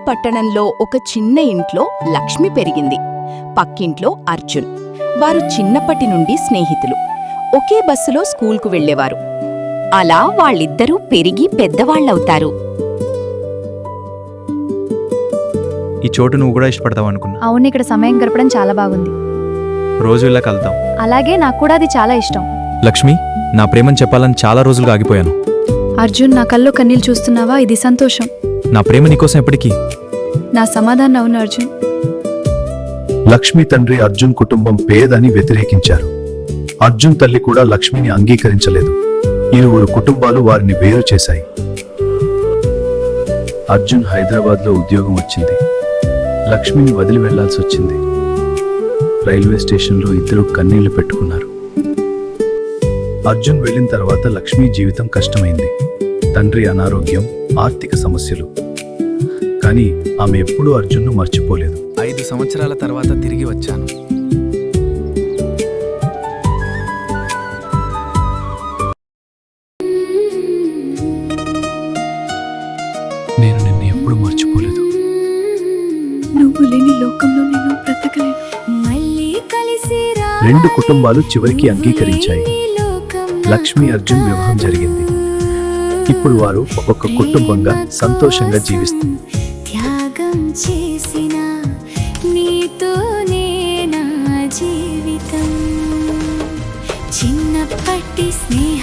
పట్టణంలో ఒక చిన్న ఇంట్లో లక్ష్మి పెరిగింది. పక్కింట్లో అర్జున్. వారు చిన్నప్పటి నుండి స్నేహితులు. ఒకే బస్సులో స్కూల్కు వెళ్లేవారు. అలా వాళ్ళిద్దరూ పెరిగి పెద్దవాళ్లవుతారు. ఈ చోటు నువ్వు కూడా ఇష్టపడతావు అనుకున్నా. అవును, ఇక్కడ సమయం గడపడం చాలా బాగుంది. రోజు ఇలా కలుద్దాం. అలాగే నాకు కూడా అది చాలా ఇష్టం. లక్ష్మి, నా ప్రేమను చెప్పాలని చాలా రోజులుగా ఆగిపోయాను. అర్జున్, నా కల్లో కన్నీళ్ళు చూస్తున్నావా? ఇది సంతోషం. నా ప్రేమ నీకోసం ఎప్పటికీ. నా సమాధానం అవును అర్జున్. లక్ష్మి తండ్రి అర్జున్ కుటుంబం పేదని వ్యతిరేకించారు. అర్జున్ తల్లి కూడా లక్ష్మిని అంగీకరించలేదు. ఇరువురు కుటుంబాలు వారిని వేరు చేశాయి. అర్జున్ హైదరాబాద్లో ఉద్యోగం వచ్చింది. లక్ష్మిని వదిలి వెళ్లాల్సి వచ్చింది. రైల్వే స్టేషన్లో ఇద్దరు కన్నీళ్లు పెట్టుకున్నారు. అర్జున్ వెళ్ళిన తర్వాత లక్ష్మి జీవితం కష్టమైంది. తండ్రి అనారోగ్యం, ఆర్థిక సమస్యలు. కానీ ఆమె ఎప్పుడూ అర్జున్ను మర్చిపోలేదు. 5 సంవత్సరాల తర్వాత తిరిగి వచ్చాను. నేను నిన్ను ఎప్పుడు మర్చిపోలేదు. నువ్వు లేని లోకంలో నేను బ్రతకలేను. రెండు కుటుంబాలు చివరికి అంగీకరించాయి. లక్ష్మి అర్జున్ వివాహం జరిగింది. ఇప్పుడు వారు ఒక్కొక్క కుటుంబంగా సంతోషంగా జీవిస్తుంది. త్యాగం చేసిన నీతోనే నా జీవితం, చిన్నప్పటి స్నేహ